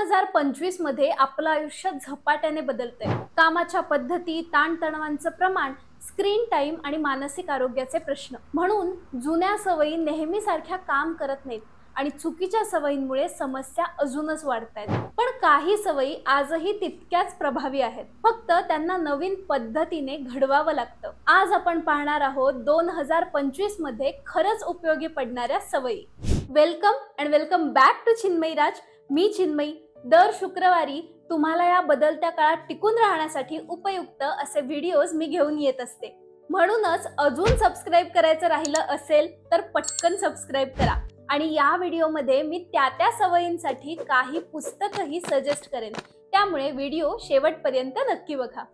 2025 मध्ये आपलं आयुष्य झपाट्याने बदलतंय। कामाच्या पद्धती, ताणतणावांचं प्रमाण, स्क्रीन टाइम आणि मानसिक आरोग्याचे प्रश्न। म्हणून जुन्या सवयी नेहमीसारख्या काम करत नाहीत आणि चुकीच्या सवयींमुळे समस्या अजूनच वाढतायत। पण काही सवयी आजही तितक्याच प्रभावी आहेत, फक्त त्यांना नवीन पद्धतीने घडवावं लागतं। आज आपण पाहणार आहोत 2025 मध्ये खरंच उपयोगी पडणाऱ्या सवयी। वेलकम बॅक टू चिन्मयी राज। मी चिन्मयी। दर शुक्रवारी तुम्हाला या बदलत्या काळात टिकून राहण्यासाठी उपयुक्त असे व्हिडिओज मी घेऊन येत असते। म्हणूनच अजून सबस्क्राइब करायचं राहिलं असेल तर पटकन सबस्क्राइब करा आणि या व्हिडिओमध्ये मी त्या सवयींसाठी काही पुस्तकही सजेस्ट करेन, त्यामुळे व्हिडिओ शेवटपर्यंत नक्की बघा।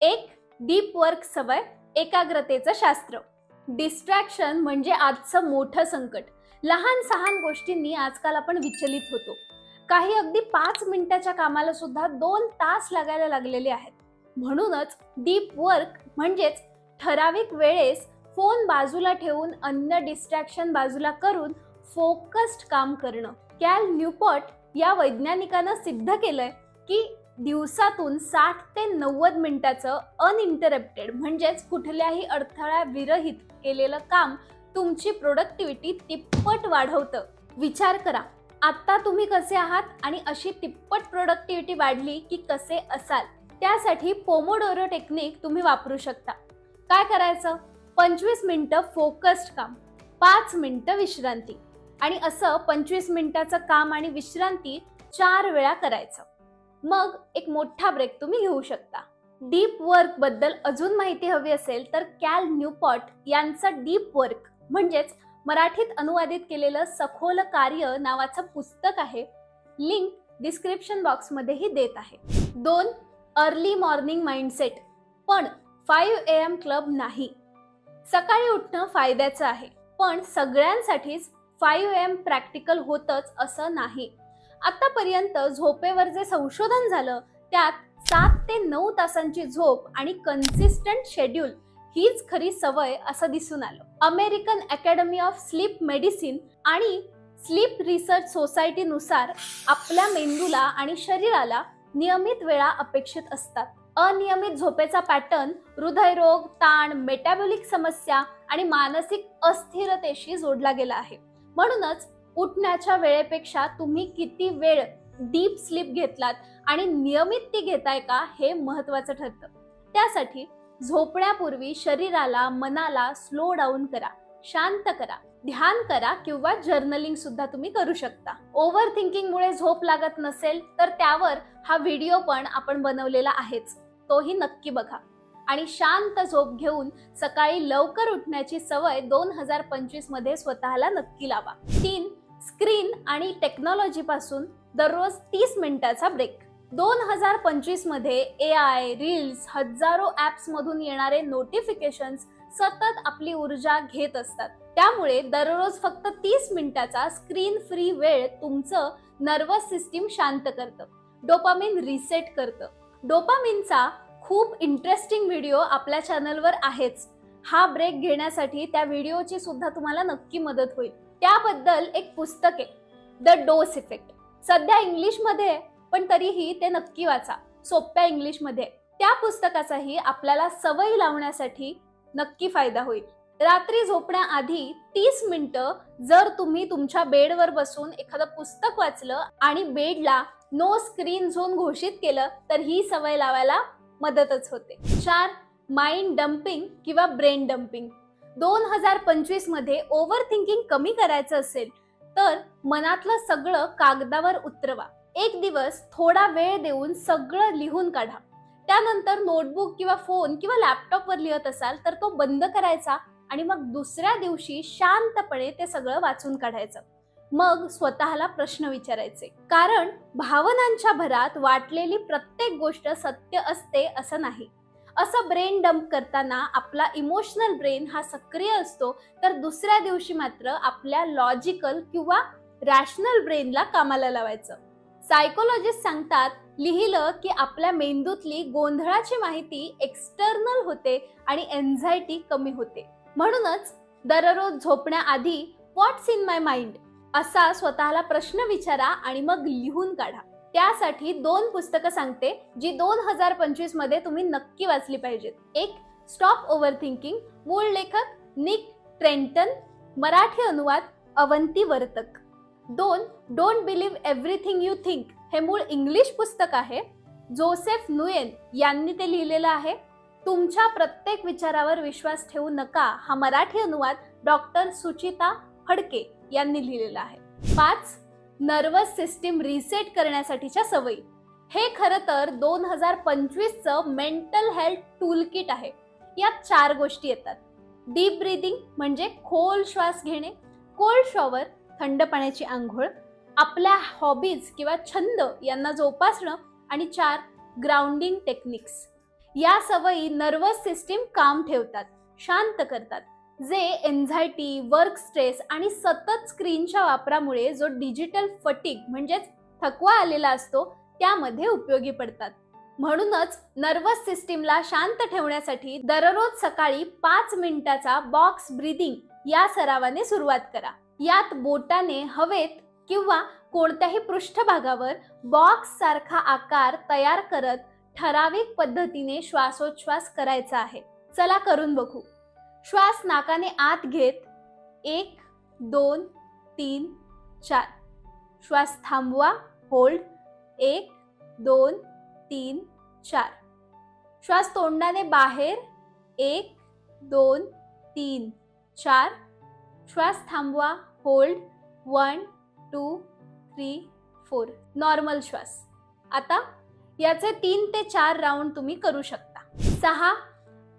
एक डीप वर्क सवय, एकाग्रतेचं शास्त्र। डिस्ट्रॅक्शन म्हणजे आजचं मोठं संकट। लहान सहान गोष्टींनी आजकाल आपण विचलित होतो। काही अगदी 5 मिनिटाच्या कामाला सुद्धा 2 तास लागायला लागलेले आहेत। म्हणूनच डीप वर्क म्हणजेच ठराविक वेळेस फोन बाजूला ठेवून अन्य डिस्ट्रॅक्शन बाजूला करून फोकस्ड काम करणं। कॅल न्यूपोर्ट या वैज्ञानिकानं सिद्ध केलंय की दिवसातून 60 ते 90 मिनिटाचं अनइंटरप्टेड म्हणजेच कुठल्याही अडथळा विरहित केलेलं काम तुमची प्रोडक्टिव्हिटी तिप्पट वाढवतं। विचार करा, आता तुम्ही कसे आहात आणि अशी तिप्पट प्रोडक्टिव्हिटी वाढली की कसे असाल। त्यासाठी पोमोडोरो टेक्निक तुम्ही वापरू शकता। काय करायचं? 25 मिनिटं फोकस्ड काम, 5 मिनिटं विश्रांती आणि असं 25 मिनिटाचं काम आणि विश्रांती 4 वेळा करायचं। मग एक मोठा ब्रेक तुम्ही घेऊ शकता। डीप वर्क बद्दल अजून माहिती हवी असेल तर कॅल न्यूपोर्ट यांचं डीप वर्क म्हणजेच मराठीत अनुवादित केलेलं सखोल कार्य नावाचं पुस्तक आहे। लिंक डिस्क्रिप्शन बॉक्स मध्येही देत आहे। 2 अर्ली मॉर्निंग माइंडसेट, पण 5 AM क्लब नाही। सकाळी उठणं फायद्याचं आहे, पण सगळ्यांसाठीच 5 AM प्रॅक्टिकल होतच असं नाही। आतापर्यंत झोपेवर जे संशोधन झालं त्यात 7 ते 9 तासांची झोप आणि कन्सिस्टंट शेड्यूल हीच खरी सवय असं दिसून आलं। American academy of sleep medicine आणि स्लीप रिसर्च सोसायटी नुसार आपल्या मेंदूला आणि शरीराला नियमित वेळा अपेक्षित असतात। अनियमित झोपेचा पॅटर्न हृदयरोग, ताण, मेटाबॉलिक समस्या आणि मानसिक अस्थिरतेशी जोडला गेला आहे। म्हणूनच उठण्याच्या वेळेपेक्षा तुम्ही किती वेळ डीप स्लीप घेतलात आणि नियमित ती घेताय का हे महत्त्वाचं ठरतं। त्यासाठी झोपण्यापूर्वी शरीराला, मनाला स्लो डाऊन करा, शांत करा, ध्यान करा किंवा जर्नलिंग सुद्धा तुम्ही करू शकता। ओव्हर थिंकिंगमुळे झोप लागत नसेल तर त्यावर हा व्हिडिओ पण आपण बनवलेला आहेच, तोही नक्की बघा। आणि शांत झोप घेऊन सकाळी लवकर उठण्याची सवय 2025 मध्ये स्वतःला नक्की लावा। 3 स्क्रीन आणि टेक्नॉलॉजी पासून दररोज 30 मिनिटाचा ब्रेक। 2025 मध्ये AI, रील्स, हजारो ऍप्स मधून येणारे नोटिफिकेशन्स सतत आपली ऊर्जा घेत असतात। त्यामुळे दररोज फक्त 30 मिनिटाचा स्क्रीन फ्री वेळ तुमचं नर्वस सिस्टीम शांत करतं, डोपामिन रिसेट करतं। डोपामिनचा खूप इंटरेस्टिंग व्हिडिओ आपल्या चॅनलवर आहेच। हा ब्रेक घेण्यासाठी त्या व्हिडिओची सुद्धा तुम्हाला नक्की मदत होईल। त्याबद्दल एक पुस्तक आहे, द डोस इफेक्ट। सध्या इंग्लिश मध्ये, पण तरीही ते नक्की वाचा, सोप्या इंग्लिश मध्ये। त्या पुस्तकाचाही आपल्याला सवय लावण्यासाठी नक्की फायदा होईल। रात्री झोपण्याआधी 30 मिनिटं जर तुम्ही तुमच्या बेडवर बसून एखादं पुस्तक वाचलं आणि बेडला नो स्क्रीन झोन घोषित केलं तर ही सवय लावायला मदतच होते। 4 माइंड डम्पिंग किंवा ब्रेन डम्पिंग। 2025 मध्ये ओव्हर थिंकिंग कमी करायचं असेल तर मनातलं सगळं कागदावर उतरवा। एक दिवस थोडा वेळ देऊन सगळं लिहून काढा। त्यानंतर नोटबुक किंवा फोन किंवा लॅपटॉपवर लिहत असाल तर तो बंद करायचा आणि मग दुसऱ्या दिवशी शांतपणे ते सगळं वाचून काढायचं। मग स्वतःला प्रश्न विचारायचे, कारण भावनांच्या भरात वाटलेली प्रत्येक गोष्ट सत्य असते असं नाही। असं ब्रेन डंप करताना आपला इमोशनल ब्रेन हा सक्रिय असतो, तर दुसऱ्या दिवशी मात्र आपल्या लॉजिकल किंवा रॅशनल ब्रेनला कामाला लावायचं। सायकोलॉजिस्ट सांगतात, लिहिलं की आपल्या मेंदूतली गोंधळाची माहिती एक्सटर्नल होते आणि एन्झायटी कमी होते। म्हणूनच दररोज झोपण्याआधी व्हॉट्स इन माय माइंड असा स्वतःला प्रश्न विचारा आणि मग लिहून काढा। त्यासाठी 2 पुस्तकं सांगते जी 2025 मध्ये तुम्ही नक्की वाचली पाहिजेत. एक, स्टॉप ओव्हर थिंकिंग, मूळ लेखक निक ट्रेंटन, मराठी अनुवाद Avanti Vartak. 2, don't believe everything you think, हे मूळ इंग्लिश पुस्तक आहे. जोसेफ नुएन यांनी ते लिहिलेलं आहे. तुमच्या प्रत्येक विचारावर विश्वास ठेवू नका, हा मराठी अनुवाद डॉक्टर सुचिता फडके यांनी लिहिलेला आहे. 5, नर्वस सिस्टीम रिसेट करण्यासाठीच्या सवयी, हे खरं तर 2025चं मेंटल हेल्थ टूल किट आहे. यात 4 गोष्टी येतात. डीप ब्रीदिंग म्हणजे खोल श्वास घेणे, कोल्ड शॉवर थंड पाण्याची आंघोळ, आपल्या हॉबीज किंवा छंद यांना जोपासणं, आणि 4, ग्राउंडिंग टेक्निक्स. या सवयी नर्वस सिस्टीम काम ठेवतात, शांत करतात, जे एन्झायटी, वर्क स्ट्रेस आणि सतत स्क्रीनच्या वापरामुळे जो डिजिटल फटीग म्हणजेच थकवा आलेला असतो त्यामध्ये उपयोगी पडतात. म्हणूनच नर्वस सिस्टीमला शांत ठेवण्यासाठी दररोज सकाळी 5 मिनिटाचा बॉक्स ब्रीदिंग या सरावाने सुरुवात करा. यात बोटाने हवेत किंवा कोणत्याही पृष्ठभागावर बॉक्स सारखा आकार तयार करत ठराविक पद्धतीने श्वासोच्छ्वास करायचा आहे. चला करून बघू. श्वास नाकाने आत घेत 1, 2, 3, 4. श्वास थांबवा, होल्ड 1, 2, 3, 4. श्वास तोंडाने बाहेर 1, 2, 3, 4. श्वास थांबवा, होल्ड 1, 2, 3, 4. नॉर्मल श्वास. आता याचे 3 ते 4 राऊंड तुम्ही करू शकता. 6,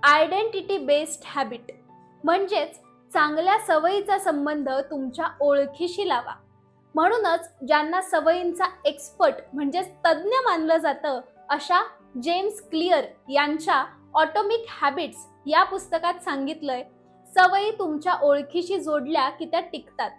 आयडेंटिटी बेस्ड हॅबिट म्हणजेच चांगल्या सवयीचा संबंध तुमच्या ओळखीशी लावा. म्हणूनच ज्यांना सवयींचा एक्सपर्ट म्हणजेच तज्ज्ञ मानलं जातं अशा जेम्स क्लिअर यांच्या ऑटोमिक हॅबिट्स या पुस्तकात सांगितलंय, सवयी तुमच्या ओळखीशी जोडल्या की त्या टिकतात.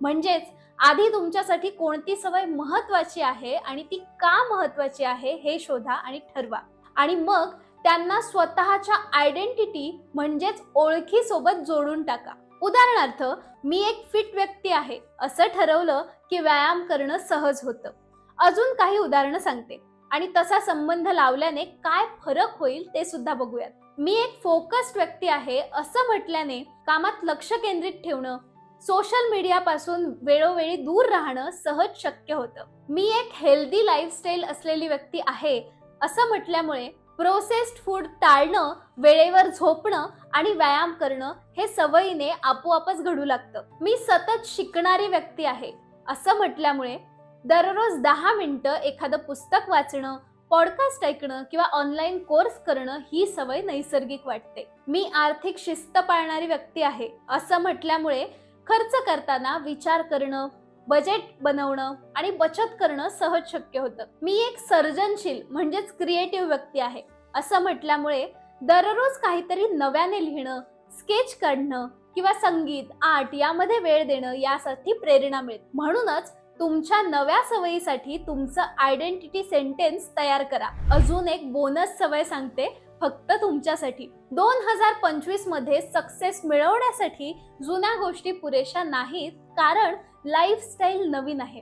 म्हणजेच आधी तुमच्यासाठी कोणती सवय महत्वाची आहे आणि ती का महत्वाची आहे हे शोधा आणि ठरवा, आणि मग त्यांना स्वतःच्या आयडेंटिटी म्हणजेच ओळखी सोबत जोडून टाका. उदाहरणार्थ, मी एक फिट व्यक्ती आहे असं ठरवलं की व्यायाम करणं सहज होतं. अजून काही उदाहरणं सांगते आणि तसा संबंध लावल्याने काय फरक होईल ते सुद्धा बघूयात. मी एक फोकस्ड व्यक्ती आहे असं म्हटल्याने कामात लक्ष केंद्रित ठेवणं, सोशल मीडिया पासून वेळोवेळी दूर राहणं सहज शक्य होतं. मी एक हेल्दी लाईफस्टाईल असलेली व्यक्ती आहे असं म्हटल्यामुळे प्रोसेस्ड फूड टाळणं, वेळेवर झोपणं आणि व्यायाम करणं हे सवयीने आपोआपच घडू लागतं. मी सतत शिकणारी व्यक्ती आहे असं म्हटल्यामुळे दररोज 10 मिनिटं एखादं पुस्तक वाचणं, पॉडकास्ट ऐकणं किंवा ऑनलाईन कोर्स करणं ही सवय नैसर्गिक वाटते. मी आर्थिक शिस्त पाळणारी व्यक्ती आहे असं म्हटल्यामुळे खर्च करताना विचार करणं, बजेट बनवणं आणि बचत करणं सहज शक्य होतं. मी एक सर्जनशील म्हणजेच क्रिएटिव्ह व्यक्ती आहे असं म्हटल्यामुळे दररोज काहीतरी नव्याने लिहिणं, स्केच काढणं किंवा संगीत, आर्ट यामध्ये वेळ देणं यासाठी प्रेरणा मिळते. म्हणूनच तुमच्या नव्या सवयीसाठी तुमचं आयडेंटिटी सेंटेन्स तयार करा. अजून एक बोनस सवय सांगते फक्त तुमच्यासाठी. 2025 मध्ये सक्सेस मिळवण्यासाठी जुन्या गोष्टी पुरेशा नाहीत, कारण लाईफस्टाईल नवीन आहे.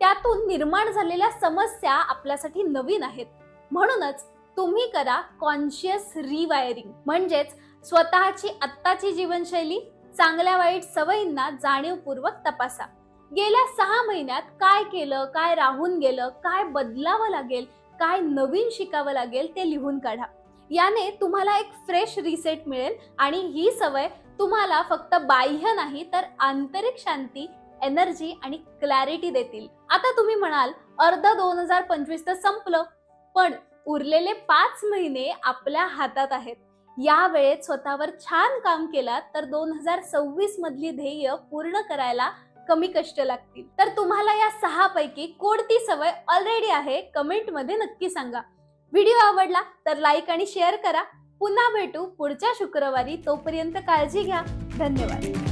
त्यातून निर्माण झालेल्या समस्या आपल्यासाठी नवीन आहेत. म्हणूनच तुम्ही करा कॉन्शियस रिवायरिंग, म्हणजेच स्वतःची आत्ताची जीवनशैली, चांगल्या वाईट सवयींना जाणीवपूर्वक तपासा. गेल्या 6 महिन्यात काय केलं, काय राहून गेलं, काय बदलावं लागेल, काय नवीन शिकावं लागेल ते लिहून काढा. याने तुम्हाला एक फ्रेश रिसेट मिळेल आणि ही सवय तुम्हाला फक्त बाह्य नाही तर आंतरिक शांती, एनर्जी आणि क्लॅरिटी देतील. आता तुम्ही म्हणाल, अर्ध 2025 तर संपलं, पण उरलेले 5 महिने आपल्या हातात आहेत. या वेळेत स्वतःवर छान काम केलात तर 2026 मधली ध्येय पूर्ण करायला कमी कष्ट लागतील. तर तुम्हाला या 6 पैकी कोणती सवय ऑलरेडी आहे कमेंट मध्ये नक्की सांगा. व्हिडिओ आवडला तर लाईक आणि शेअर करा. पुन्हा भेटू पुढच्या शुक्रवारी. तोपर्यंत काळजी घ्या. धन्यवाद.